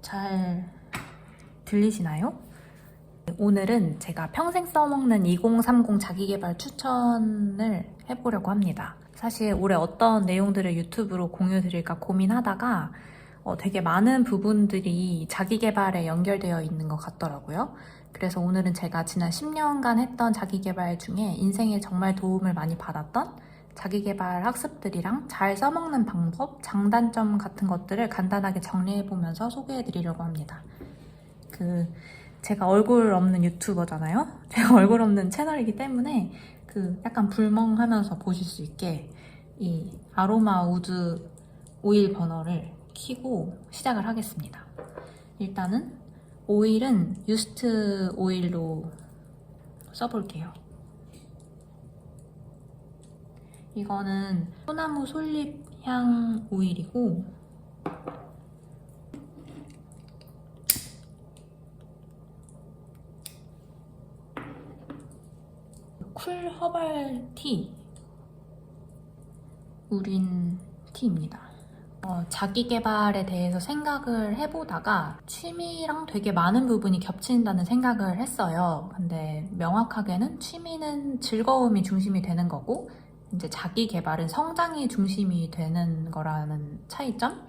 잘 들리시나요? 오늘은 제가 평생 써먹는 2030 자기계발 추천을 해보려고 합니다. 사실 올해 어떤 내용들을 유튜브로 공유드릴까 고민하다가 되게 많은 부분들이 자기계발에 연결되어 있는 것 같더라고요. 그래서 오늘은 제가 지난 10년간 했던 자기계발 중에 인생에 정말 도움을 많이 받았던 자기계발 학습들이랑 잘 써먹는 방법, 장단점 같은 것들을 간단하게 정리해보면서 소개해드리려고 합니다. 제가 얼굴 없는 유튜버잖아요? 제가 얼굴 없는 채널이기 때문에 약간 불멍하면서 보실 수 있게 이 아로마 우드 오일 버너를 켜고 시작을 하겠습니다. 일단은 오일은 유스트 오일로 써볼게요. 이거는 소나무 솔잎 향 오일이고 쿨 허벌 티 우린 티입니다. 자기 개발에 대해서 생각을 해보다가 취미랑 되게 많은 부분이 겹친다는 생각을 했어요. 근데 명확하게는 취미는 즐거움이 중심이 되는 거고 이제 자기 개발은 성장이 중심이 되는 거라는 차이점?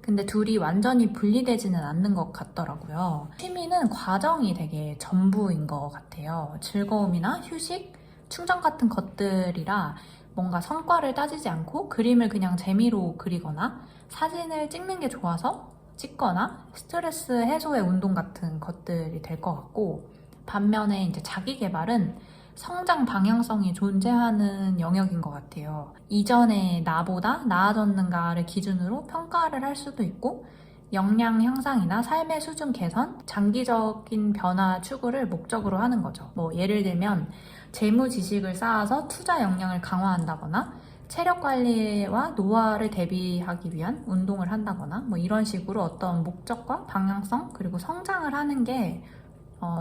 근데 둘이 완전히 분리되지는 않는 것 같더라고요. 취미는 과정이 되게 전부인 것 같아요. 즐거움이나 휴식, 충전 같은 것들이라 뭔가 성과를 따지지 않고 그림을 그냥 재미로 그리거나 사진을 찍는 게 좋아서 찍거나 스트레스 해소의 운동 같은 것들이 될 것 같고, 반면에 이제 자기 개발은 성장 방향성이 존재하는 영역인 것 같아요. 이전에 나보다 나아졌는가를 기준으로 평가를 할 수도 있고, 역량 향상이나 삶의 수준 개선, 장기적인 변화 추구를 목적으로 하는 거죠. 예를 들면 재무 지식을 쌓아서 투자 역량을 강화한다거나 체력 관리와 노화를 대비하기 위한 운동을 한다거나 이런 식으로 어떤 목적과 방향성 그리고 성장을 하는 게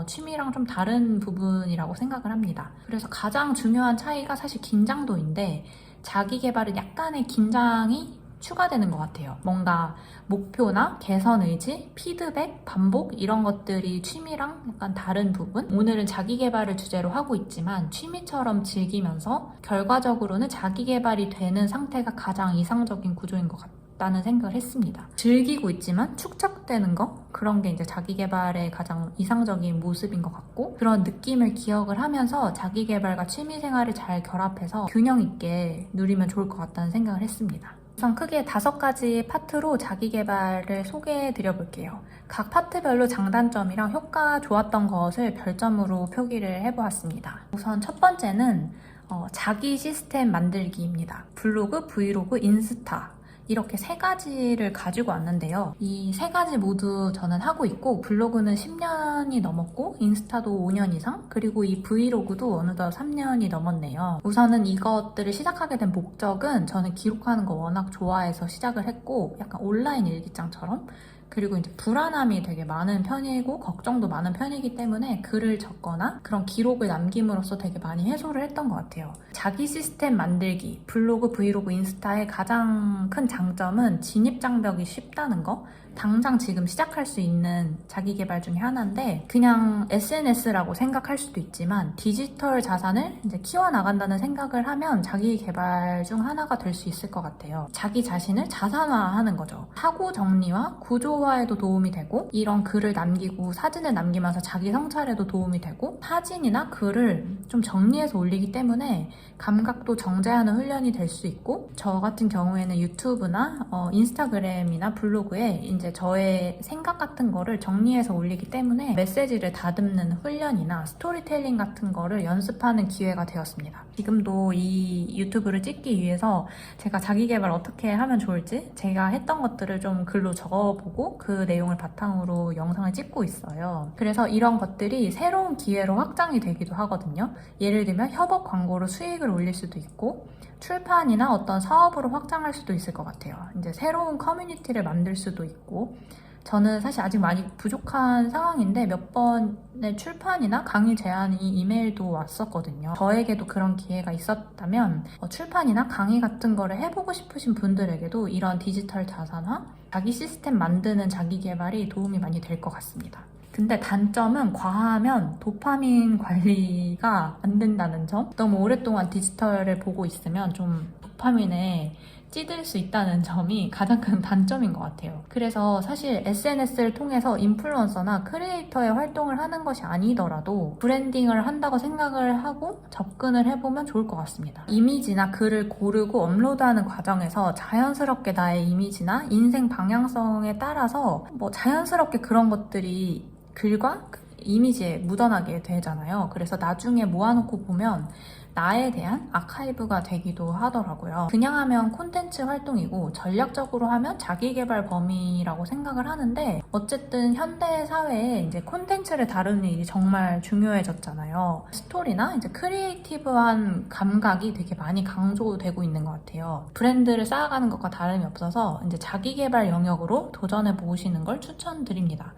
취미랑 좀 다른 부분이라고 생각을 합니다. 그래서 가장 중요한 차이가 사실 긴장도인데, 자기 개발은 약간의 긴장이 추가되는 것 같아요. 뭔가 목표나 개선 의지, 피드백, 반복 이런 것들이 취미랑 약간 다른 부분? 오늘은 자기 개발을 주제로 하고 있지만 취미처럼 즐기면서 결과적으로는 자기 개발이 되는 상태가 가장 이상적인 구조인 것 같다는 생각을 했습니다. 즐기고 있지만 축적되는 거? 그런 게 이제 자기 개발의 가장 이상적인 모습인 것 같고, 그런 느낌을 기억을 하면서 자기 개발과 취미 생활을 잘 결합해서 균형 있게 누리면 좋을 것 같다는 생각을 했습니다. 우선 크게 5가지 파트로 자기 개발을 소개해 드려 볼게요. 각 파트별로 장단점이랑 효과 좋았던 것을 별점으로 표기를 해보았습니다. 우선 첫 번째는 자기 시스템 만들기입니다. 블로그, 브이로그, 인스타 이렇게 3가지를 가지고 왔는데요. 이 3가지 모두 저는 하고 있고, 블로그는 10년이 넘었고 인스타도 5년 이상, 그리고 이 브이로그도 어느덧 3년이 넘었네요. 우선은 이것들을 시작하게 된 목적은 저는 기록하는 거 워낙 좋아해서 시작을 했고, 약간 온라인 일기장처럼, 그리고 이제 불안함이 되게 많은 편이고 걱정도 많은 편이기 때문에 글을 적거나 그런 기록을 남김으로써 되게 많이 해소를 했던 것 같아요. 자기 시스템 만들기, 블로그, 브이로그, 인스타의 가장 큰 장점은 진입 장벽이 쉽다는 거. 당장 지금 시작할 수 있는 자기 개발 중에 하나인데, 그냥 SNS라고 생각할 수도 있지만 디지털 자산을 이제 키워나간다는 생각을 하면 자기 개발 중 하나가 될 수 있을 것 같아요. 자기 자신을 자산화하는 거죠. 사고 정리와 구조화에도 도움이 되고, 이런 글을 남기고 사진을 남기면서 자기 성찰에도 도움이 되고, 사진이나 글을 좀 정리해서 올리기 때문에 감각도 정제하는 훈련이 될 수 있고, 저 같은 경우에는 유튜브나 인스타그램이나 블로그에 이제 저의 생각 같은 거를 정리해서 올리기 때문에 메시지를 다듬는 훈련이나 스토리텔링 같은 거를 연습하는 기회가 되었습니다. 지금도 이 유튜브를 찍기 위해서 제가 자기 개발 어떻게 하면 좋을지 제가 했던 것들을 좀 글로 적어보고 그 내용을 바탕으로 영상을 찍고 있어요. 그래서 이런 것들이 새로운 기회로 확장이 되기도 하거든요. 예를 들면 협업 광고로 수익을 올릴 수도 있고, 출판이나 어떤 사업으로 확장할 수도 있을 것 같아요. 이제 새로운 커뮤니티를 만들 수도 있고, 저는 사실 아직 많이 부족한 상황인데 몇 번의 출판이나 강의 제안이 이메일도 왔었거든요. 저에게도 그런 기회가 있었다면 출판이나 강의 같은 거를 해보고 싶으신 분들에게도 이런 디지털 자산화, 자기 시스템 만드는 자기 개발이 도움이 많이 될 것 같습니다. 근데 단점은 과하면 도파민 관리가 안 된다는 점? 너무 오랫동안 디지털을 보고 있으면 좀 도파민에 찌들 수 있다는 점이 가장 큰 단점인 것 같아요. 그래서 사실 SNS를 통해서 인플루언서나 크리에이터의 활동을 하는 것이 아니더라도 브랜딩을 한다고 생각을 하고 접근을 해보면 좋을 것 같습니다. 이미지나 글을 고르고 업로드하는 과정에서 자연스럽게 나의 이미지나 인생 방향성에 따라서 자연스럽게 그런 것들이 글과 이미지에 묻어나게 되잖아요. 그래서 나중에 모아놓고 보면 나에 대한 아카이브가 되기도 하더라고요. 그냥 하면 콘텐츠 활동이고 전략적으로 하면 자기개발 범위라고 생각을 하는데 어쨌든 현대 사회에 이제 콘텐츠를 다루는 일이 정말 중요해졌잖아요. 스토리나 이제 크리에이티브한 감각이 되게 많이 강조되고 있는 것 같아요. 브랜드를 쌓아가는 것과 다름이 없어서 이제 자기개발 영역으로 도전해 보시는 걸 추천드립니다.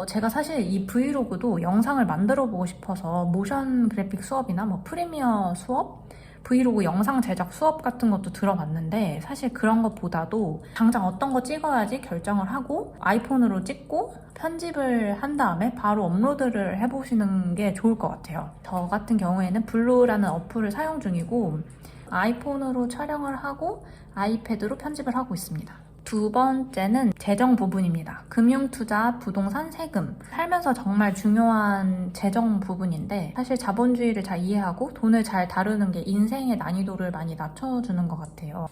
제가 사실 이 브이로그도 영상을 만들어 보고 싶어서 모션 그래픽 수업이나 프리미어 수업, 브이로그 영상 제작 수업 같은 것도 들어봤는데 사실 그런 것보다도 당장 어떤 거 찍어야지 결정을 하고 아이폰으로 찍고 편집을 한 다음에 바로 업로드를 해보시는 게 좋을 것 같아요. 저 같은 경우에는 블루라는 어플을 사용 중이고 아이폰으로 촬영을 하고 아이패드로 편집을 하고 있습니다. 두 번째는 재정 부분입니다. 금융투자, 부동산, 세금. 살면서 정말 중요한 재정 부분인데 사실 자본주의를 잘 이해하고 돈을 잘 다루는 게 인생의 난이도를 많이 낮춰주는 것 같아요.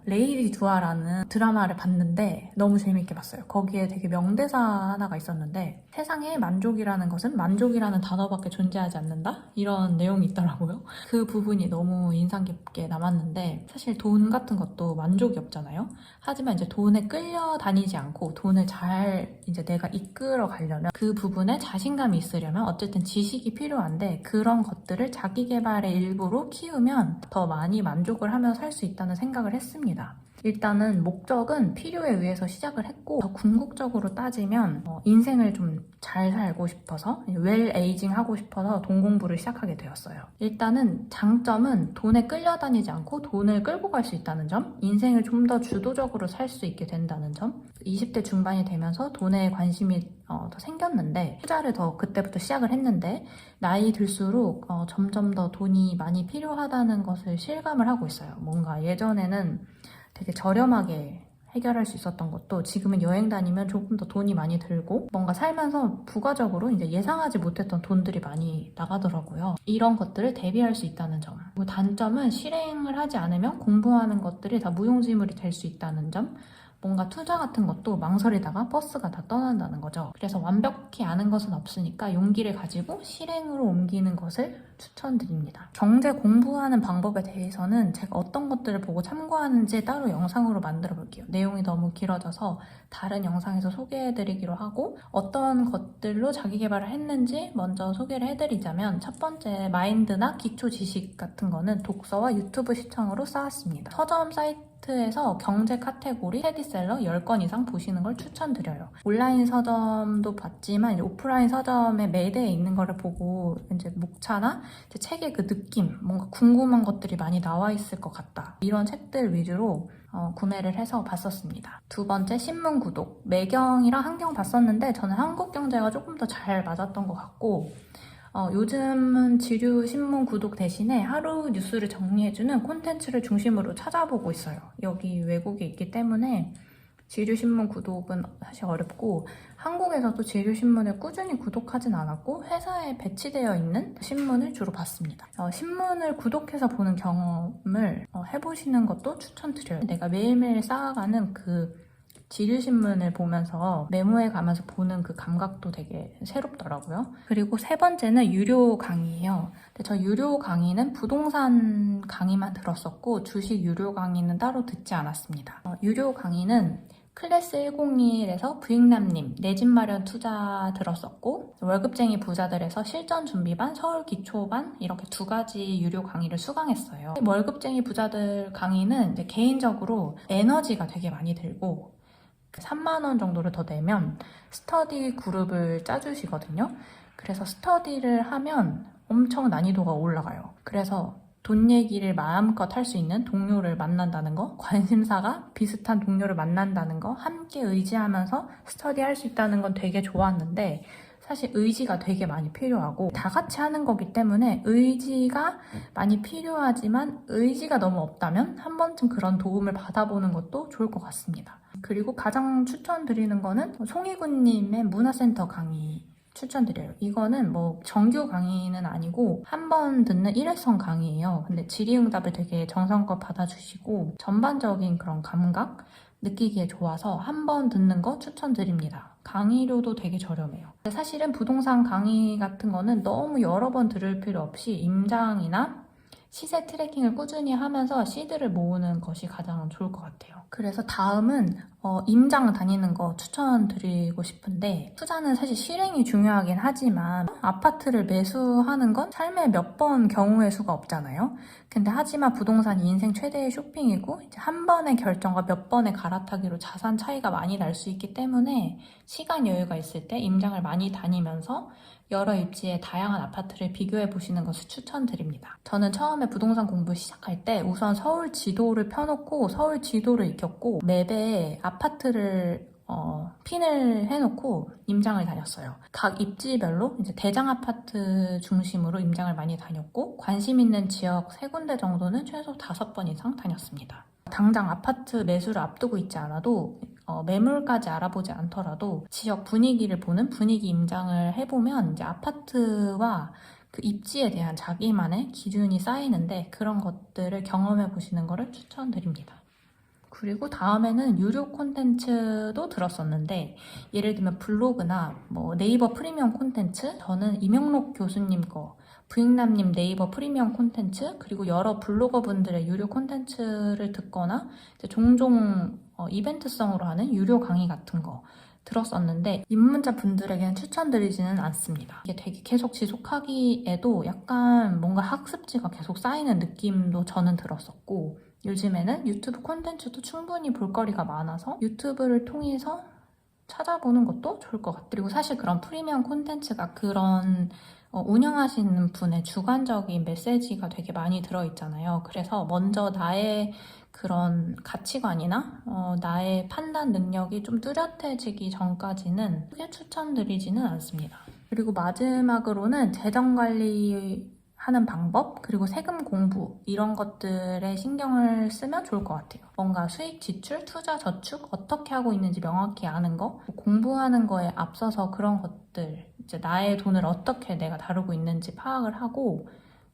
레이디 두아라는 드라마를 봤는데 너무 재밌게 봤어요. 거기에 되게 명대사 하나가 있었는데 세상에 만족이라는 것은 만족이라는 단어밖에 존재하지 않는다? 이런 내용이 있더라고요. 그 부분이 너무 인상 깊게 남았는데 사실 돈 같은 것도 만족이 없잖아요. 하지만 이제 돈에 끌려다니지 않고 돈을 잘 이제 내가 이끌어 가려면 그 부분에 자신감이 있으려면 어쨌든 지식이 필요한데 그런 것들을 자기 개발의 일부로 키우면 더 많이 만족을 하며 살 수 있다는 생각을 했습니다. 일단은 목적은 필요에 의해서 시작을 했고 더 궁극적으로 따지면 인생을 좀 잘 살고 싶어서 웰 에이징 하고 싶어서 돈 공부를 시작하게 되었어요. 일단은 장점은 돈에 끌려다니지 않고 돈을 끌고 갈 수 있다는 점, 인생을 좀 더 주도적으로 살 수 있게 된다는 점, 20대 중반이 되면서 돈에 관심이 더 생겼는데 투자를 더 그때부터 시작을 했는데 나이 들수록 점점 더 돈이 많이 필요하다는 것을 실감을 하고 있어요. 뭔가 예전에는 되게 저렴하게 해결할 수 있었던 것도 지금은 여행 다니면 조금 더 돈이 많이 들고 뭔가 살면서 부가적으로 이제 예상하지 못했던 돈들이 많이 나가더라고요. 이런 것들을 대비할 수 있다는 점. 그리고 단점은 실행을 하지 않으면 공부하는 것들이 다 무용지물이 될 수 있다는 점. 뭔가 투자 같은 것도 망설이다가 버스가 다 떠난다는 거죠. 그래서 완벽히 아는 것은 없으니까 용기를 가지고 실행으로 옮기는 것을 추천드립니다. 경제 공부하는 방법에 대해서는 제가 어떤 것들을 보고 참고하는지 따로 영상으로 만들어 볼게요. 내용이 너무 길어져서 다른 영상에서 소개해드리기로 하고 어떤 것들로 자기 개발을 했는지 먼저 소개를 해드리자면 첫 번째 마인드나 기초 지식 같은 거는 독서와 유튜브 시청으로 쌓았습니다. 서점 사이트에서 경제 카테고리 스테디셀러 10권 이상 보시는 걸 추천드려요. 온라인 서점도 봤지만 이제 오프라인 서점에 매대에 있는 거를 보고 이제 목차나 이제 책의 그 느낌, 뭔가 궁금한 것들이 많이 나와 있을 것 같다. 이런 책들 위주로 구매를 해서 봤었습니다. 두 번째, 신문 구독. 매경이랑 한경 봤었는데 저는 한국경제가 조금 더 잘 맞았던 것 같고 요즘은 지류 신문 구독 대신에 하루 뉴스를 정리해주는 콘텐츠를 중심으로 찾아보고 있어요. 여기 외국에 있기 때문에 지류 신문 구독은 사실 어렵고 한국에서도 지류 신문을 꾸준히 구독하진 않았고 회사에 배치되어 있는 신문을 주로 봤습니다. 신문을 구독해서 보는 경험을 해보시는 것도 추천드려요. 내가 매일매일 쌓아가는 그 지류신문을 보면서 메모해 가면서 보는 그 감각도 되게 새롭더라고요. 그리고 세 번째는 유료 강의예요. 근데 저 유료 강의는 부동산 강의만 들었었고 주식 유료 강의는 따로 듣지 않았습니다. 유료 강의는 클래스 101에서 부익남님 내 집 마련 투자 들었었고 월급쟁이 부자들에서 실전 준비반, 서울 기초반 이렇게 두 가지 유료 강의를 수강했어요. 월급쟁이 부자들 강의는 이제 개인적으로 에너지가 되게 많이 들고 3만 원 정도를 더 내면 스터디 그룹을 짜주시거든요. 그래서 스터디를 하면 엄청 난이도가 올라가요. 그래서 돈 얘기를 마음껏 할 수 있는 동료를 만난다는 거, 관심사가 비슷한 동료를 만난다는 거, 함께 의지하면서 스터디할 수 있다는 건 되게 좋았는데 사실 의지가 되게 많이 필요하고 다 같이 하는 거기 때문에 의지가 많이 필요하지만 의지가 너무 없다면 한 번쯤 그런 도움을 받아보는 것도 좋을 것 같습니다. 그리고 가장 추천드리는 거는 송희군님의 문화센터 강의 추천드려요. 이거는 뭐 정규 강의는 아니고 한 번 듣는 일회성 강의예요. 근데 질의응답을 되게 정성껏 받아주시고 전반적인 그런 감각 느끼기에 좋아서 한 번 듣는 거 추천드립니다. 강의료도 되게 저렴해요. 근데 사실은 부동산 강의 같은 거는 너무 여러 번 들을 필요 없이 임장이나 시세 트래킹을 꾸준히 하면서 시드를 모으는 것이 가장 좋을 것 같아요. 그래서 다음은 임장 다니는 거 추천드리고 싶은데 투자는 사실 실행이 중요하긴 하지만 아파트를 매수하는 건 삶에 몇 번 경우의 수가 없잖아요. 근데 하지만 부동산이 인생 최대의 쇼핑이고 이제 한 번의 결정과 몇 번의 갈아타기로 자산 차이가 많이 날 수 있기 때문에 시간 여유가 있을 때 임장을 많이 다니면서 여러 입지의 다양한 아파트를 비교해 보시는 것을 추천드립니다. 저는 처음에 부동산 공부 시작할 때 우선 서울 지도를 펴놓고 서울 지도를 익혔고 맵에 아파트를 핀을 해놓고 임장을 다녔어요. 각 입지별로 이제 대장 아파트 중심으로 임장을 많이 다녔고 관심 있는 지역 3군데 정도는 최소 5번 이상 다녔습니다. 당장 아파트 매수를 앞두고 있지 않아도 매물까지 알아보지 않더라도 지역 분위기를 보는 분위기 임장을 해보면 이제 아파트와 그 입지에 대한 자기만의 기준이 쌓이는데 그런 것들을 경험해 보시는 것을 추천드립니다. 그리고 다음에는 유료 콘텐츠도 들었었는데 예를 들면 블로그나 뭐 네이버 프리미엄 콘텐츠 저는 이명록 교수님 거 부익남님 네이버 프리미엄 콘텐츠 그리고 여러 블로거분들의 유료 콘텐츠를 듣거나 이제 종종 이벤트성으로 하는 유료 강의 같은 거 들었었는데 입문자 분들에게는 추천드리지는 않습니다. 이게 되게 계속 지속하기에도 약간 뭔가 학습지가 계속 쌓이는 느낌도 저는 들었었고 요즘에는 유튜브 콘텐츠도 충분히 볼거리가 많아서 유튜브를 통해서 찾아보는 것도 좋을 것 같아요. 그리고 사실 그런 프리미엄 콘텐츠가 그런 운영하시는 분의 주관적인 메시지가 되게 많이 들어있잖아요. 그래서 먼저 나의 그런 가치관이나 나의 판단 능력이 좀 뚜렷해지기 전까지는 크게 추천드리지는 않습니다. 그리고 마지막으로는 재정관리 하는 방법, 그리고 세금 공부 이런 것들에 신경을 쓰면 좋을 것 같아요. 뭔가 수익, 지출, 투자, 저축 어떻게 하고 있는지 명확히 아는 거, 공부하는 거에 앞서서 그런 것들, 이제 나의 돈을 어떻게 내가 다루고 있는지 파악을 하고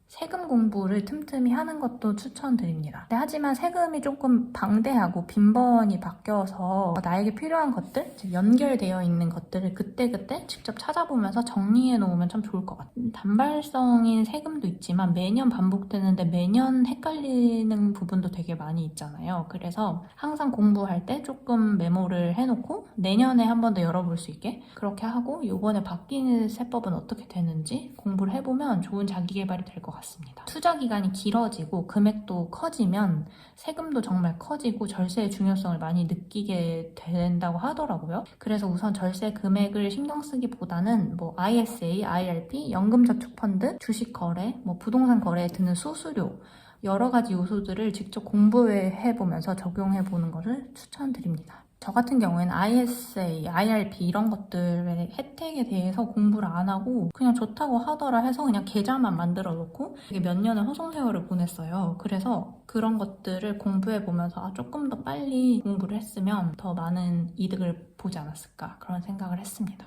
세금 공부를 틈틈이 하는 것도 추천드립니다. 하지만 세금이 조금 방대하고 빈번히 바뀌어서 나에게 필요한 것들, 연결되어 있는 것들을 그때그때 직접 찾아보면서 정리해 놓으면 참 좋을 것 같아요. 단발성인 세금도 있지만 매년 반복되는데 매년 헷갈리는 부분도 되게 많이 있잖아요. 그래서 항상 공부할 때 조금 메모를 해놓고 내년에 한 번 더 열어볼 수 있게 그렇게 하고 이번에 바뀌는 세법은 어떻게 되는지 공부를 해보면 좋은 자기계발이 될 것 같아요. 투자 기간이 길어지고 금액도 커지면 세금도 정말 커지고 절세의 중요성을 많이 느끼게 된다고 하더라고요. 그래서 우선 절세 금액을 신경 쓰기보다는 뭐 ISA, IRP, 연금저축펀드, 주식 거래, 뭐 부동산 거래에 드는 수수료 여러 가지 요소들을 직접 공부해보면서 적용해보는 것을 추천드립니다. 저 같은 경우에는 ISA, IRP 이런 것들의 혜택에 대해서 공부를 안 하고 그냥 좋다고 하더라 해서 그냥 계좌만 만들어 놓고 몇 년의 허송세월을 보냈어요. 그래서 그런 것들을 공부해보면서 조금 더 빨리 공부를 했으면 더 많은 이득을 보지 않았을까 그런 생각을 했습니다.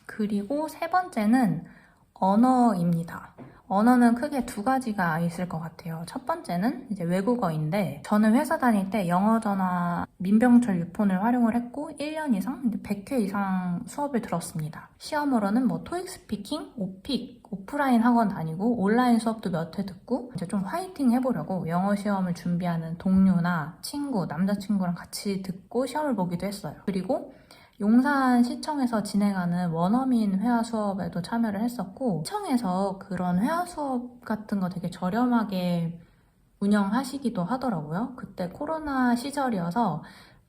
그리고 세 번째는 언어입니다. 언어는 크게 2가지가 있을 것 같아요. 첫 번째는 이제 외국어인데 저는 회사 다닐 때 영어전화 민병철 유폰을 활용을 했고 1년 이상, 100회 이상 수업을 들었습니다. 시험으로는 뭐 토익 스피킹, 오픽, 오프라인 학원 다니고 온라인 수업도 몇 회 듣고 이제 좀 화이팅 해보려고 영어 시험을 준비하는 동료나 친구, 남자친구랑 같이 듣고 시험을 보기도 했어요. 그리고 용산시청에서 진행하는 원어민 회화 수업에도 참여를 했었고 시청에서 그런 회화 수업 같은 거 되게 저렴하게 운영하시기도 하더라고요. 그때 코로나 시절이어서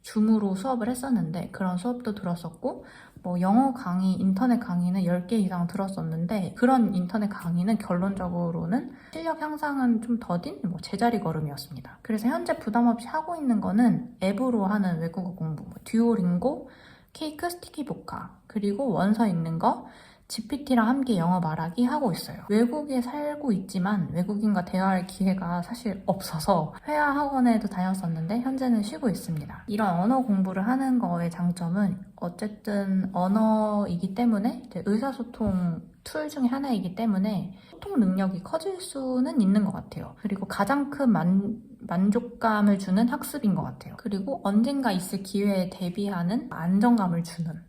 줌으로 수업을 했었는데 그런 수업도 들었었고 뭐 영어 강의, 인터넷 강의는 10개 이상 들었었는데 그런 인터넷 강의는 결론적으로는 실력 향상은 좀 더딘 뭐 제자리 걸음이었습니다. 그래서 현재 부담 없이 하고 있는 거는 앱으로 하는 외국어 공부, 뭐 듀오링고, 케이크, 스티키보카, 그리고 원서 읽는 거, GPT랑 함께 영어 말하기 하고 있어요. 외국에 살고 있지만 외국인과 대화할 기회가 사실 없어서 회화 학원에도 다녔었는데 현재는 쉬고 있습니다. 이런 언어 공부를 하는 거의 장점은 어쨌든 언어이기 때문에 의사소통 툴 중에 하나이기 때문에 소통 능력이 커질 수는 있는 것 같아요. 그리고 가장 큰 만족감을 주는 학습인 것 같아요. 그리고 언젠가 있을 기회에 대비하는 안정감을 주는.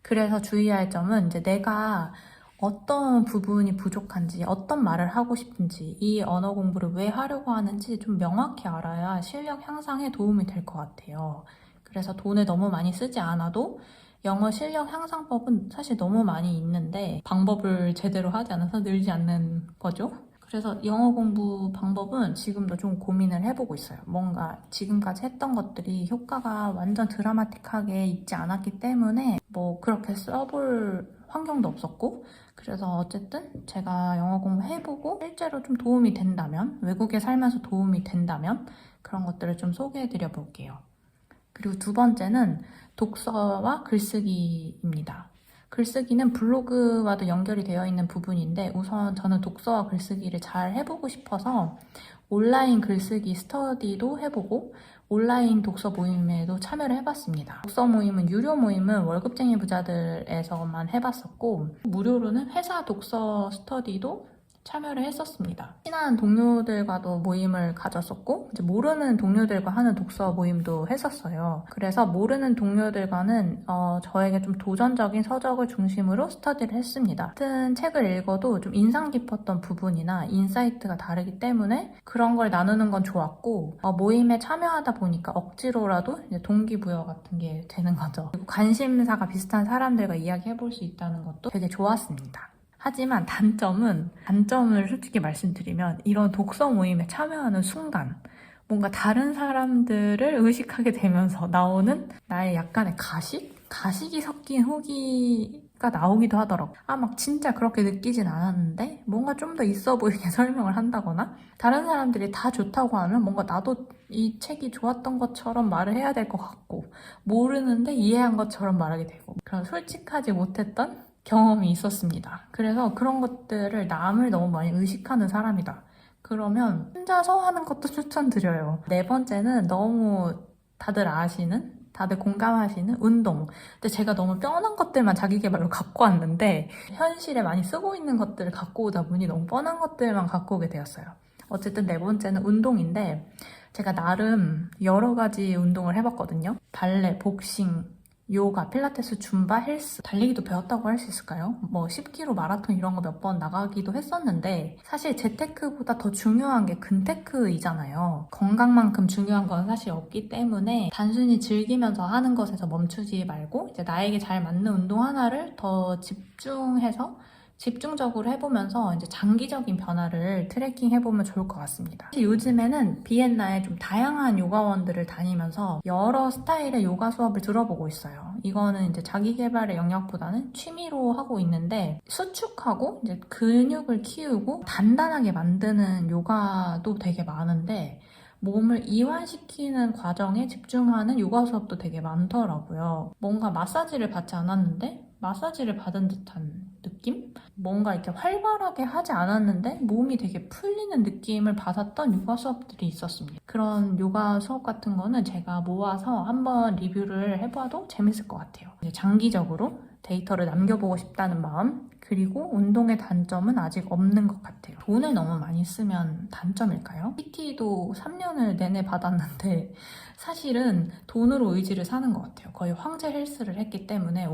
그래서 주의할 점은 이제 내가 어떤 부분이 부족한지, 어떤 말을 하고 싶은지, 이 언어 공부를 왜 하려고 하는지 좀 명확히 알아야 실력 향상에 도움이 될 것 같아요. 그래서 돈을 너무 많이 쓰지 않아도 영어 실력 향상법은 사실 너무 많이 있는데 방법을 제대로 하지 않아서 늘지 않는 거죠. 그래서 영어 공부 방법은 지금도 좀 고민을 해보고 있어요. 뭔가 지금까지 했던 것들이 효과가 완전 드라마틱하게 있지 않았기 때문에 뭐 그렇게 써볼 환경도 없었고 그래서 어쨌든 제가 영어 공부 해보고 실제로 좀 도움이 된다면 외국에 살면서 도움이 된다면 그런 것들을 좀 소개해드려 볼게요. 그리고 두 번째는 독서와 글쓰기입니다. 글쓰기는 블로그와도 연결이 되어 있는 부분인데 우선 저는 독서와 글쓰기를 잘 해보고 싶어서 온라인 글쓰기 스터디도 해보고 온라인 독서 모임에도 참여를 해봤습니다. 독서 모임은 유료 모임은 월급쟁이 부자들에서만 해봤었고 무료로는 회사 독서 스터디도 참여를 했었습니다. 친한 동료들과도 모임을 가졌었고 이제 모르는 동료들과 하는 독서 모임도 했었어요. 그래서 모르는 동료들과는 저에게 좀 도전적인 서적을 중심으로 스터디를 했습니다. 같은 책을 읽어도 좀 인상 깊었던 부분이나 인사이트가 다르기 때문에 그런 걸 나누는 건 좋았고 모임에 참여하다 보니까 억지로라도 이제 동기부여 같은 게 되는 거죠. 그리고 관심사가 비슷한 사람들과 이야기해볼 수 있다는 것도 되게 좋았습니다. 하지만 단점을 솔직히 말씀드리면 이런 독서 모임에 참여하는 순간 뭔가 다른 사람들을 의식하게 되면서 나오는 나의 약간의 가식이 섞인 후기가 나오기도 하더라고요. 막 진짜 그렇게 느끼진 않았는데 뭔가 좀 더 있어 보이게 설명을 한다거나 다른 사람들이 다 좋다고 하면 뭔가 나도 이 책이 좋았던 것처럼 말을 해야 될 것 같고 모르는데 이해한 것처럼 말하게 되고 그런 솔직하지 못했던 경험이 있었습니다. 그래서 그런 것들을 남을 너무 많이 의식하는 사람이다. 그러면 혼자서 하는 것도 추천드려요. 네 번째는 너무 다들 공감하시는 운동. 근데 제가 너무 뻔한 것들만 자기계발로 갖고 왔는데 현실에 많이 쓰고 있는 것들을 갖고 오다 보니 너무 뻔한 것들만 갖고 오게 되었어요. 어쨌든 네 번째는 운동인데 제가 나름 여러 가지 운동을 해봤거든요. 발레, 복싱, 요가, 필라테스, 줌바, 헬스, 달리기도 배웠다고 할 수 있을까요? 뭐 10km 마라톤 이런 거 몇 번 나가기도 했었는데 사실 재테크보다 더 중요한 게 근테크이잖아요. 건강만큼 중요한 건 사실 없기 때문에 단순히 즐기면서 하는 것에서 멈추지 말고 이제 나에게 잘 맞는 운동 하나를 더 집중적으로 해보면서 이제 장기적인 변화를 트래킹 해보면 좋을 것 같습니다. 요즘에는 비엔나에 좀 다양한 요가원들을 다니면서 여러 스타일의 요가 수업을 들어보고 있어요. 이거는 이제 자기 개발의 영역보다는 취미로 하고 있는데 수축하고 이제 근육을 키우고 단단하게 만드는 요가도 되게 많은데 몸을 이완시키는 과정에 집중하는 요가 수업도 되게 많더라고요. 뭔가 마사지를 받지 않았는데 마사지를 받은 듯한 느낌? 뭔가 이렇게 활발하게 하지 않았는데 몸이 되게 풀리는 느낌을 받았던 요가 수업들이 있었습니다. 그런 요가 수업 같은 거는 제가 모아서 한번 리뷰를 해봐도 재밌을 것 같아요. 장기적으로 데이터를 남겨보고 싶다는 마음, 그리고 운동의 단점은 아직 없는 것 같아요. 돈을 너무 많이 쓰면 단점일까요? PT도 3년을 내내 받았는데 사실은 돈으로 의지를 사는 것 같아요. 거의 황제 헬스를 했기 때문에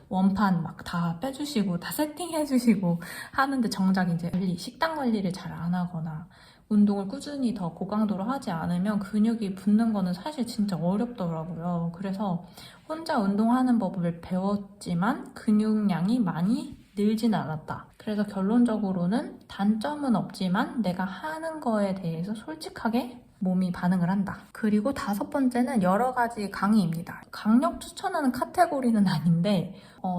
원판 막 다 빼주시고 다 세팅해주시고 하는데 정작 이제 식단 관리를 잘 안 하거나 운동을 꾸준히 더 고강도로 하지 않으면 근육이 붙는 거는 사실 진짜 어렵더라고요. 그래서 혼자 운동하는 법을 배웠지만 근육량이 많이 늘지는 않았다. 그래서 결론적으로는 단점은 없지만 내가 하는 거에 대해서 솔직하게 몸이 반응을 한다. 그리고 5번째는 여러 가지 강의입니다. 강력 추천하는 카테고리는 아닌데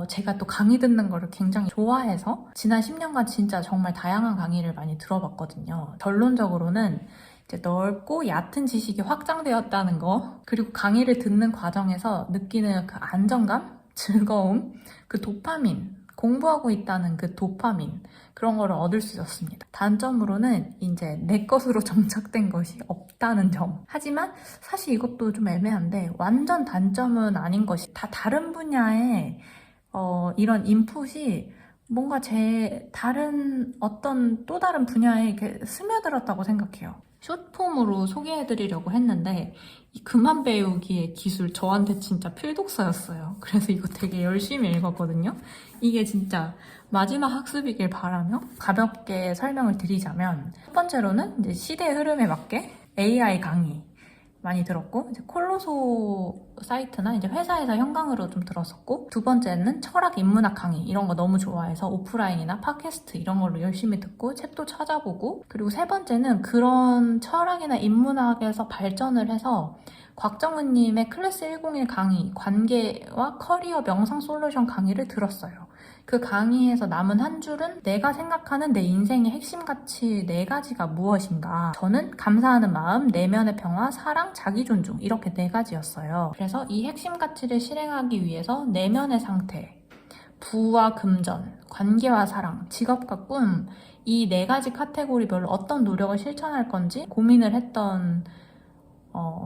제가 또 강의 듣는 거를 굉장히 좋아해서 지난 10년간 진짜 정말 다양한 강의를 많이 들어봤거든요. 결론적으로는 이제 넓고 얕은 지식이 확장되었다는 거, 그리고 강의를 듣는 과정에서 느끼는 그 안정감, 즐거움, 그 도파민, 공부하고 있다는 그 도파민, 그런 거를 얻을 수 있었습니다. 단점으로는 이제 내 것으로 정착된 것이 없다는 점. 하지만 사실 이것도 좀 애매한데 완전 단점은 아닌 것이, 다 다른 분야의 이런 인풋이 뭔가 제 다른 어떤 또 다른 분야에 이렇게 스며들었다고 생각해요. 숏폼으로 소개해드리려고 했는데 이 그만 배우기의 기술 저한테 진짜 필독서였어요. 그래서 이거 되게 열심히 읽었거든요. 이게 진짜 마지막 학습이길 바라며 가볍게 설명을 드리자면, 첫 번째로는 이제 시대의 흐름에 맞게 AI 강의 많이 들었고, 이제 콜로소 사이트나 이제 회사에서 현강으로 좀 들었었고, 두 번째는 철학 인문학 강의 이런 거 너무 좋아해서 오프라인이나 팟캐스트 이런 걸로 열심히 듣고 책도 찾아보고, 그리고 세 번째는 그런 철학이나 인문학에서 발전을 해서 곽정은님의 클래스 101 강의, 관계와 커리어 명상 솔루션 강의를 들었어요. 그 강의에서 남은 한 줄은 내가 생각하는 내 인생의 핵심 가치 4가지가 무엇인가. 저는 감사하는 마음, 내면의 평화, 사랑, 자기 존중, 이렇게 4가지였어요. 그래서 이 핵심 가치를 실행하기 위해서 내면의 상태, 부와 금전, 관계와 사랑, 직업과 꿈, 이 4가지 카테고리별로 어떤 노력을 실천할 건지 고민을 했던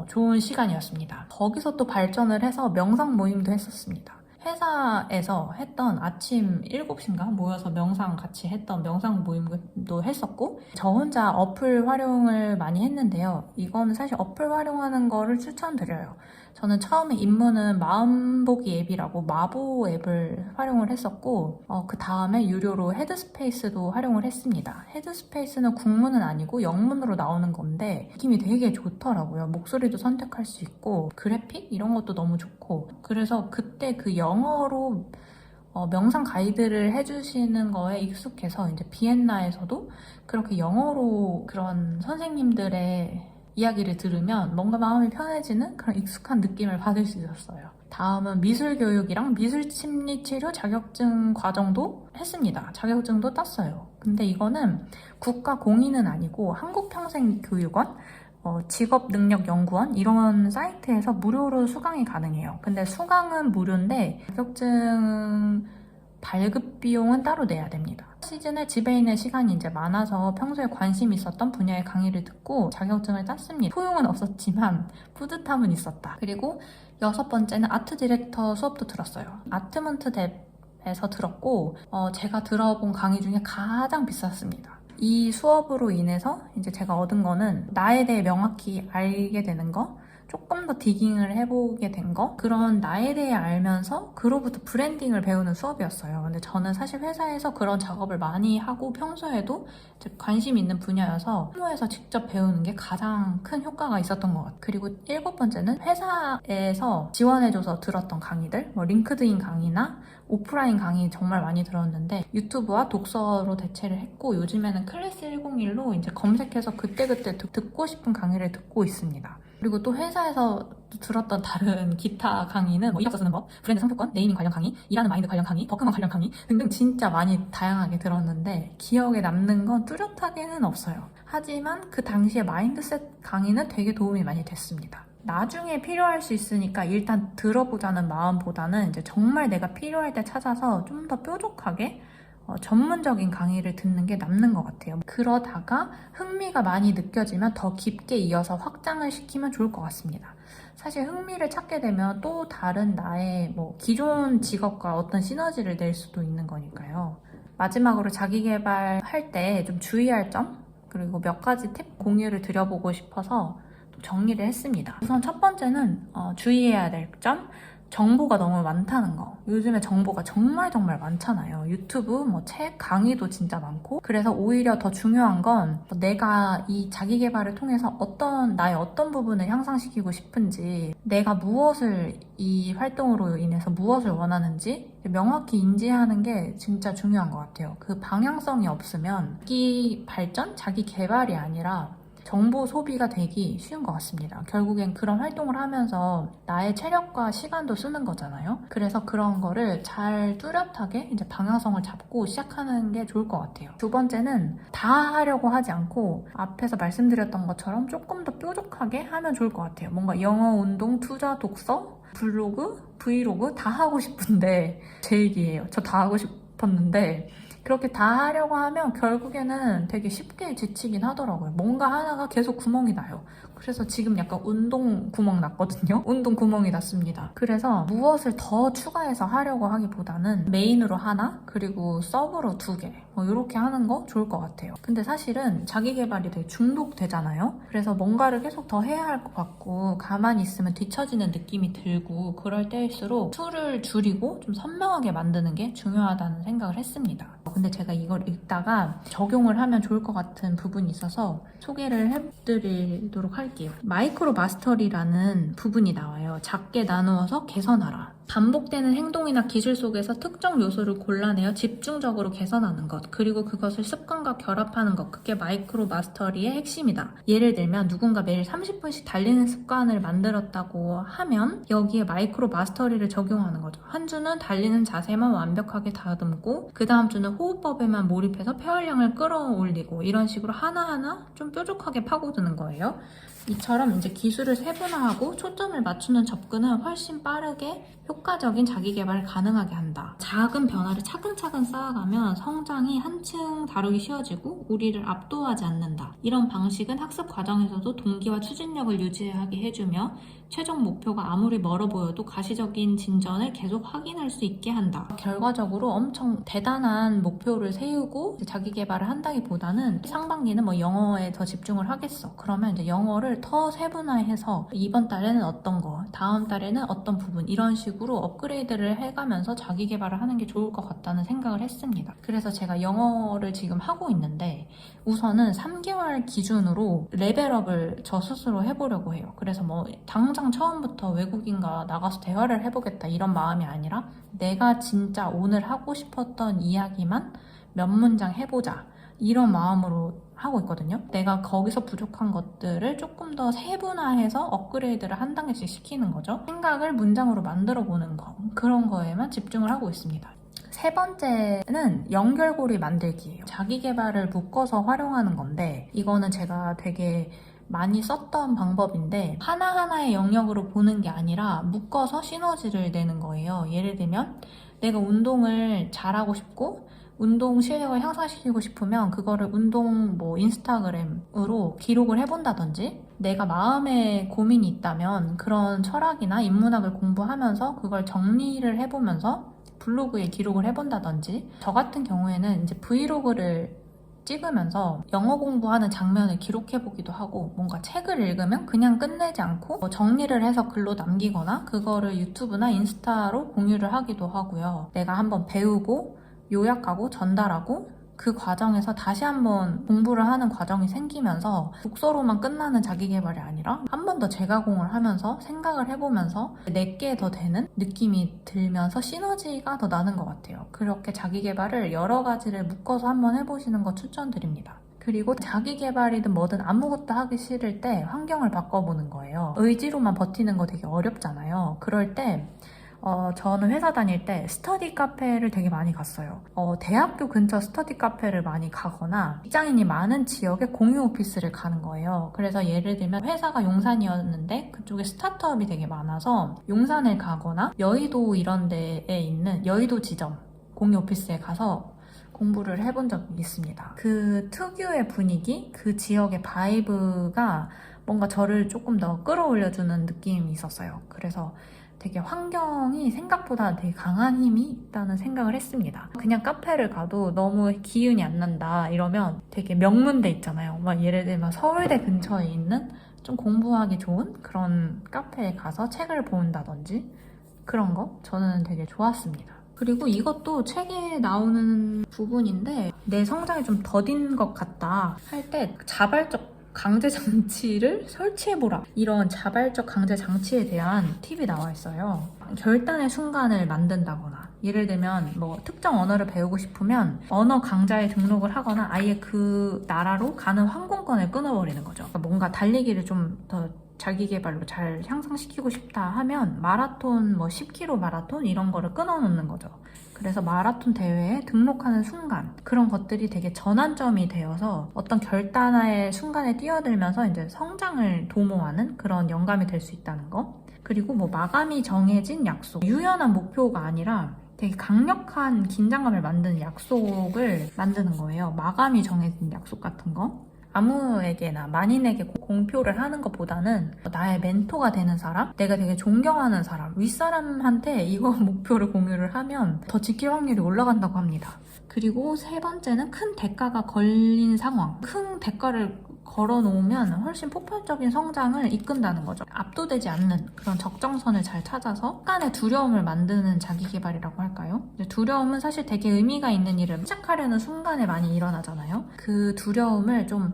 좋은 시간이었습니다. 거기서 또 발전을 해서 명상 모임도 했었습니다. 회사에서 했던 아침 7시인가 모여서 명상 같이 했던 명상 모임도 했었고, 저 혼자 어플 활용을 많이 했는데요. 이거는 사실 어플 활용하는 거를 추천드려요. 저는 처음에 입문은 마음보기 앱이라고 마보 앱을 활용을 했었고, 그 다음에 유료로 헤드스페이스도 활용을 했습니다. 헤드스페이스는 국문은 아니고 영문으로 나오는 건데 느낌이 되게 좋더라고요. 목소리도 선택할 수 있고 그래픽 이런 것도 너무 좋고, 그래서 그때 그 영어로 명상 가이드를 해주시는 거에 익숙해서 이제 비엔나에서도 그렇게 영어로 그런 선생님들의 이야기를 들으면 뭔가 마음이 편해지는 그런 익숙한 느낌을 받을 수 있었어요. 다음은 미술교육이랑 미술심리치료 자격증 과정도 했습니다. 자격증도 땄어요. 근데 이거는 국가 공인은 아니고 한국평생교육원, 직업능력연구원 이런 사이트에서 무료로 수강이 가능해요. 근데 수강은 무료인데 자격증 발급 비용은 따로 내야 됩니다. 시즌에 집에 있는 시간이 이제 많아서 평소에 관심 있었던 분야의 강의를 듣고 자격증을 땄습니다. 소용은 없었지만 뿌듯함은 있었다. 그리고 6번째는 아트 디렉터 수업도 들었어요. 아트먼트 랩에서 들었고, 제가 들어본 강의 중에 가장 비쌌습니다. 이 수업으로 인해서 이제 제가 얻은 거는 나에 대해 명확히 알게 되는 거, 조금 더 디깅을 해보게 된 거, 그런 나에 대해 알면서 그로부터 브랜딩을 배우는 수업이었어요. 근데 저는 사실 회사에서 그런 작업을 많이 하고 평소에도 관심 있는 분야여서 실무에서 직접 배우는 게 가장 큰 효과가 있었던 것 같아요. 그리고 7번째는 회사에서 지원해줘서 들었던 강의들, 뭐 링크드인 강의나 오프라인 강의 정말 많이 들었는데 유튜브와 독서로 대체를 했고, 요즘에는 클래스 101로 이제 검색해서 그때그때 듣고 싶은 강의를 듣고 있습니다. 그리고 또 회사에서 들었던 다른 기타 강의는 뭐 이력서 쓰는 법, 브랜드 상표권, 네이밍 관련 강의, 일하는 마인드 관련 강의, 버크만 관련 강의 등등 진짜 많이 다양하게 들었는데 기억에 남는 건 뚜렷하게는 없어요. 하지만 그 당시에 마인드셋 강의는 되게 도움이 많이 됐습니다. 나중에 필요할 수 있으니까 일단 들어보자는 마음보다는 이제 정말 내가 필요할 때 찾아서 좀 더 뾰족하게 전문적인 강의를 듣는 게 남는 것 같아요. 그러다가 흥미가 많이 느껴지면 더 깊게 이어서 확장을 시키면 좋을 것 같습니다. 사실 흥미를 찾게 되면 또 다른 나의 기존 직업과 어떤 시너지를 낼 수도 있는 거니까요. 마지막으로 자기계발 할 때 좀 주의할 점, 그리고 몇 가지 팁 공유를 드려보고 싶어서 정리를 했습니다. 우선 첫 번째는 주의해야 될 점, 정보가 너무 많다는 거. 요즘에 정보가 정말 많잖아요. 유튜브, 뭐 책, 강의도 진짜 많고. 그래서 오히려 더 중요한 건 내가 이 자기 개발을 통해서 나의 어떤 부분을 향상시키고 싶은지, 내가 무엇을 이 활동으로 인해서 무엇을 원하는지 명확히 인지하는 게 진짜 중요한 것 같아요. 그 방향성이 없으면 자기 발전, 자기 개발이 아니라 정보 소비가 되기 쉬운 것 같습니다. 결국엔 그런 활동을 하면서 나의 체력과 시간도 쓰는 거잖아요. 그래서 그런 거를 잘 뚜렷하게 이제 방향성을 잡고 시작하는 게 좋을 것 같아요. 두 번째는 다 하려고 하지 않고 앞에서 말씀드렸던 것처럼 조금 더 뾰족하게 하면 좋을 것 같아요. 뭔가 영어, 운동, 투자, 독서, 블로그, 브이로그 다 하고 싶은데 제 얘기예요. 저 다 하고 싶었는데 그렇게 다 하려고 하면 결국에는 되게 쉽게 지치긴 하더라고요. 뭔가 하나가 계속 구멍이 나요. 그래서 지금 약간 운동 구멍 났거든요. 운동 구멍이 났습니다. 그래서 무엇을 더 추가해서 하려고 하기보다는 메인으로 하나, 그리고 서브로 2개 뭐 이렇게 하는 거 좋을 것 같아요. 근데 사실은 자기 개발이 되게 중독되잖아요. 그래서 뭔가를 계속 더 해야 할 것 같고 가만히 있으면 뒤처지는 느낌이 들고 그럴 때일수록 수를 줄이고 좀 선명하게 만드는 게 중요하다는 생각을 했습니다. 근데 제가 이걸 읽다가 적용을 하면 좋을 것 같은 부분이 있어서 소개를 해드리도록 할게요. 마이크로 마스터리라는 부분이 나와요. 작게 나누어서 개선하라. 반복되는 행동이나 기술 속에서 특정 요소를 골라내어 집중적으로 개선하는 것, 그리고 그것을 습관과 결합하는 것, 그게 마이크로 마스터리의 핵심이다. 예를 들면 누군가 매일 30분씩 달리는 습관을 만들었다고 하면 여기에 마이크로 마스터리를 적용하는 거죠. 한 주는 달리는 자세만 완벽하게 다듬고 그 다음 주는 호흡법에만 몰입해서 폐활량을 끌어올리고 이런 식으로 하나하나 좀 뾰족하게 파고드는 거예요. 이처럼 이제 기술을 세분화하고 초점을 맞추는 접근은 훨씬 빠르게 효과적인 자기 개발을 가능하게 한다. 작은 변화를 차근차근 쌓아가면 성장이 한층 다루기 쉬워지고 우리를 압도하지 않는다. 이런 방식은 학습 과정에서도 동기와 추진력을 유지하게 해주며 최종 목표가 아무리 멀어 보여도 가시적인 진전을 계속 확인할 수 있게 한다. 결과적으로 엄청 대단한 목표를 세우고 자기 개발을 한다기보다는 상반기는 뭐 영어에 더 집중을 하겠어. 그러면 이제 영어를 더 세분화해서 이번 달에는 어떤 거, 다음 달에는 어떤 부분 이런 식으로 업그레이드를 해가면서 자기 개발을 하는 게 좋을 것 같다는 생각을 했습니다. 그래서 제가 영어를 지금 하고 있는데 우선은 3개월 기준으로 레벨업을 저 스스로 해보려고 해요. 그래서 뭐 당장 처음부터 외국인과 나가서 대화를 해보겠다 이런 마음이 아니라 내가 진짜 오늘 하고 싶었던 이야기만 몇 문장 해보자 이런 마음으로 하고 있거든요. 내가 거기서 부족한 것들을 조금 더 세분화해서 업그레이드를 한 단계씩 시키는 거죠. 생각을 문장으로 만들어 보는 거, 그런 거에만 집중을 하고 있습니다. 세 번째는 연결고리 만들기예요. 자기 개발을 묶어서 활용하는 건데 이거는 제가 되게 많이 썼던 방법인데 하나하나의 영역으로 보는 게 아니라 묶어서 시너지를 내는 거예요. 예를 들면 내가 운동을 잘하고 싶고 운동 실력을 향상시키고 싶으면 그거를 운동 뭐 인스타그램으로 기록을 해본다든지 내가 마음에 고민이 있다면 그런 철학이나 인문학을 공부하면서 그걸 정리를 해보면서 블로그에 기록을 해본다든지 저 같은 경우에는 이제 브이로그를 찍으면서 영어 공부하는 장면을 기록해보기도 하고 뭔가 책을 읽으면 그냥 끝내지 않고 정리를 해서 글로 남기거나 그거를 유튜브나 인스타로 공유를 하기도 하고요. 내가 한번 배우고 요약하고 전달하고 그 과정에서 다시 한번 공부를 하는 과정이 생기면서 독서로만 끝나는 자기 개발이 아니라 한 번 더 재가공을 하면서 생각을 해보면서 내게 더 되는 느낌이 들면서 시너지가 더 나는 것 같아요. 그렇게 자기 개발을 여러 가지를 묶어서 한번 해보시는 거 추천드립니다. 그리고 자기 개발이든 뭐든 아무것도 하기 싫을 때 환경을 바꿔보는 거예요. 의지로만 버티는 거 되게 어렵잖아요. 그럴 때 저는 회사 다닐 때 스터디 카페를 되게 많이 갔어요. 대학교 근처 스터디 카페를 많이 가거나 직장인이 많은 지역에 공유 오피스를 가는 거예요. 그래서 예를 들면 회사가 용산이었는데 그쪽에 스타트업이 되게 많아서 용산을 가거나 여의도 이런 데에 있는 여의도 지점 공유 오피스에 가서 공부를 해본 적이 있습니다. 그 특유의 분위기, 그 지역의 바이브가 뭔가 저를 조금 더 끌어올려주는 느낌이 있었어요. 그래서 되게 환경이 생각보다 되게 강한 힘이 있다는 생각을 했습니다. 그냥 카페를 가도 너무 기운이 안 난다 이러면 되게 명문대 있잖아요. 막 예를 들면 서울대 근처에 있는 좀 공부하기 좋은 그런 카페에 가서 책을 본다든지 그런 거 저는 되게 좋았습니다. 그리고 이것도 책에 나오는 부분인데 내 성장이 좀 더딘 것 같다 할 때 자발적 강제 장치를 설치해보라, 이런 자발적 강제 장치에 대한 팁이 나와 있어요. 결단의 순간을 만든다거나, 예를 들면 뭐 특정 언어를 배우고 싶으면 언어 강좌에 등록을 하거나 아예 그 나라로 가는 항공권을 끊어버리는 거죠. 그러니까 뭔가 달리기를 좀 더 자기 개발로 잘 향상시키고 싶다 하면 마라톤, 뭐 10km 마라톤 이런 거를 끊어놓는 거죠. 그래서 마라톤 대회에 등록하는 순간, 그런 것들이 되게 전환점이 되어서 어떤 결단의 순간에 뛰어들면서 이제 성장을 도모하는 그런 영감이 될 수 있다는 거. 그리고 뭐 마감이 정해진 약속, 유연한 목표가 아니라 되게 강력한 긴장감을 만드는 약속을 만드는 거예요. 마감이 정해진 약속 같은 거. 아무에게나 만인에게 공표를 하는 것보다는 나의 멘토가 되는 사람, 내가 되게 존경하는 사람, 윗사람한테 이거 목표를 공유를 하면 더 지킬 확률이 올라간다고 합니다. 그리고 세 번째는 큰 대가가 걸린 상황. 큰 대가를 걸어놓으면 훨씬 폭발적인 성장을 이끈다는 거죠. 압도되지 않는 그런 적정선을 잘 찾아서 약간의 두려움을 만드는 자기계발이라고 할까요? 두려움은 사실 되게 의미가 있는 일을 시작하려는 순간에 많이 일어나잖아요. 그 두려움을 좀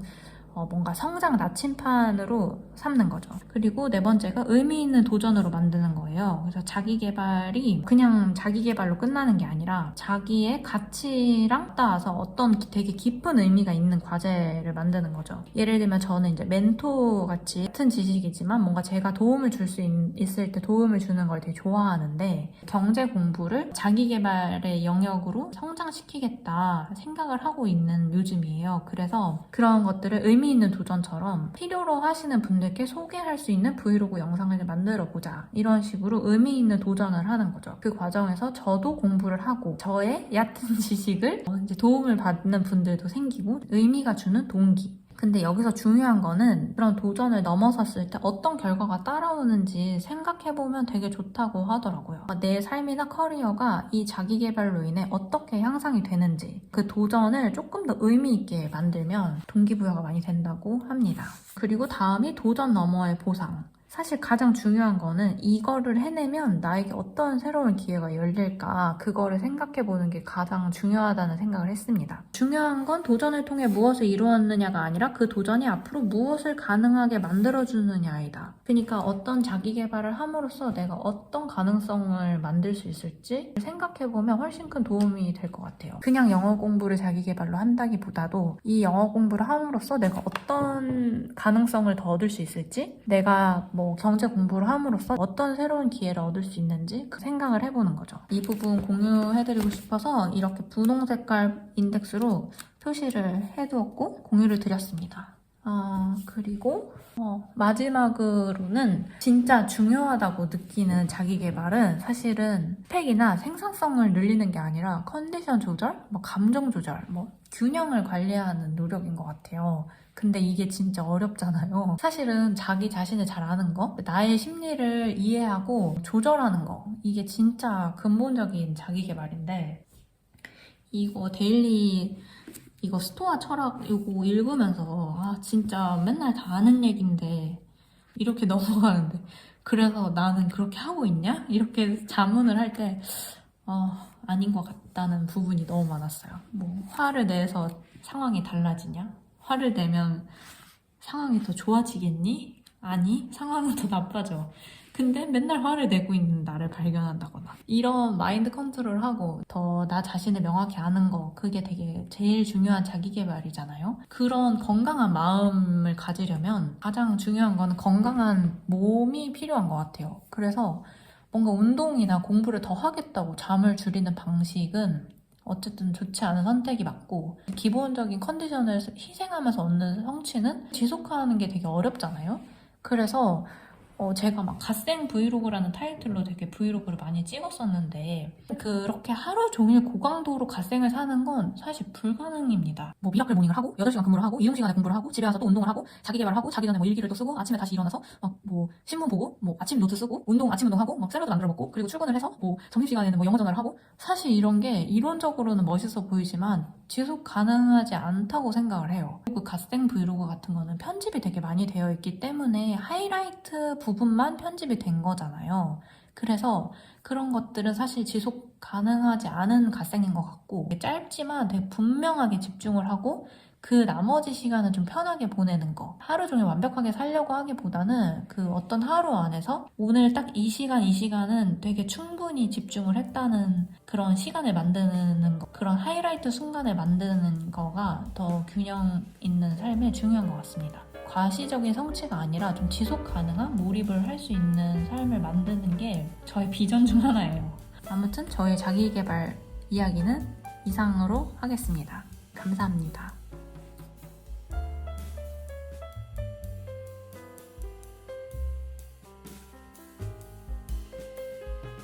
뭔가 성장 나침판으로 삼는 거죠. 그리고 네 번째가 의미 있는 도전으로 만드는 거예요. 그래서 자기 개발이 그냥 자기 개발로 끝나는 게 아니라 자기의 가치랑 따라서 어떤 되게 깊은 의미가 있는 과제를 만드는 거죠. 예를 들면 저는 이제 멘토 같은 지식이지만 뭔가 제가 도움을 줄 수 있을 때 도움을 주는 걸 되게 좋아하는데, 경제 공부를 자기 개발의 영역으로 성장시키겠다 생각을 하고 있는 요즘이에요. 그래서 그런 것들을 의미 있는 도전처럼 필요로 하시는 분들께 소개할 수 있는 브이로그 영상을 만들어 보자, 이런 식으로 의미 있는 도전을 하는 거죠. 그 과정에서 저도 공부를 하고 저의 얕은 지식을 이제 도움을 받는 분들도 생기고 의미가 주는 동기. 근데 여기서 중요한 거는 그런 도전을 넘어섰을 때 어떤 결과가 따라오는지 생각해보면 되게 좋다고 하더라고요. 내 삶이나 커리어가 이 자기계발로 인해 어떻게 향상이 되는지, 그 도전을 조금 더 의미 있게 만들면 동기부여가 많이 된다고 합니다. 그리고 다음이 도전 너머의 보상. 사실 가장 중요한 거는 이거를 해내면 나에게 어떤 새로운 기회가 열릴까, 그거를 생각해보는 게 가장 중요하다는 생각을 했습니다. 중요한 건 도전을 통해 무엇을 이루었느냐가 아니라 그 도전이 앞으로 무엇을 가능하게 만들어주느냐이다. 그러니까 어떤 자기계발을 함으로써 내가 어떤 가능성을 만들 수 있을지 생각해보면 훨씬 큰 도움이 될 것 같아요. 그냥 영어 공부를 자기계발로 한다기보다도 이 영어 공부를 함으로써 내가 어떤 가능성을 더 얻을 수 있을지, 내가 경제 공부를 함으로써 어떤 새로운 기회를 얻을 수 있는지 그 생각을 해보는 거죠. 이 부분 공유해드리고 싶어서 이렇게 분홍 색깔 인덱스로 표시를 해두었고 공유를 드렸습니다. 그리고 마지막으로는 진짜 중요하다고 느끼는 자기계발은 사실은 스펙이나 생산성을 늘리는 게 아니라 컨디션 조절, 감정 조절, 균형을 관리하는 노력인 것 같아요. 근데 이게 진짜 어렵잖아요. 사실은 자기 자신을 잘 아는 거, 나의 심리를 이해하고 조절하는 거, 이게 진짜 근본적인 자기계발인데, 이거 데일리 이거 스토아 철학 이거 읽으면서 진짜 맨날 다 아는 얘긴데 이렇게 넘어가는데, 그래서 나는 그렇게 하고 있냐? 이렇게 자문을 할 때 아닌 것 같다는 부분이 너무 많았어요. 화를 내서 상황이 달라지냐? 화를 내면 상황이 더 좋아지겠니? 아니, 상황은 더 나빠져. 근데 맨날 화를 내고 있는 나를 발견한다거나, 이런 마인드 컨트롤하고 더 나 자신을 명확히 아는 거, 그게 되게 제일 중요한 자기계발이잖아요. 그런 건강한 마음을 가지려면 가장 중요한 거는 건강한 몸이 필요한 것 같아요. 그래서 뭔가 운동이나 공부를 더 하겠다고 잠을 줄이는 방식은 어쨌든 좋지 않은 선택이 맞고, 기본적인 컨디션을 희생하면서 얻는 성취는 지속하는 게 되게 어렵잖아요. 그래서 제가 갓생 브이로그라는 타이틀로 되게 브이로그를 많이 찍었었는데, 그렇게 하루 종일 고강도로 갓생을 사는 건 사실 불가능입니다. 미라클 모닝을 하고 8시간 근무를 하고 이동시간에 공부를 하고 집에 와서 또 운동을 하고 자기 개발을 하고 자기 전에 일기를 또 쓰고 아침에 다시 일어나서 신문 보고 아침 노트 쓰고 아침 운동하고 샐러드 만들어 먹고, 그리고 출근을 해서 점심시간에는 영어 전화를 하고, 사실 이런 게 이론적으로는 멋있어 보이지만 지속 가능하지 않다고 생각을 해요. 그리고 갓생 브이로그 같은 거는 편집이 되게 많이 되어 있기 때문에 하이라이트 부분만 편집이 된 거잖아요. 그래서 그런 것들은 사실 지속 가능하지 않은 갓생인 것 같고 짧지만 되게 분명하게 집중을 하고 그 나머지 시간은 좀 편하게 보내는 거. 하루 종일 완벽하게 살려고 하기보다는 그 어떤 하루 안에서 오늘 딱 이 시간은 되게 충분히 집중을 했다는 그런 시간을 만드는 거, 그런 하이라이트 순간을 만드는 거가 더 균형 있는 삶에 중요한 것 같습니다. 과시적인 성취가 아니라 좀 지속 가능한 몰입을 할 수 있는 삶을 만드는 게 저의 비전 중 하나예요. 아무튼 저의 자기계발 이야기는 이상으로 하겠습니다. 감사합니다.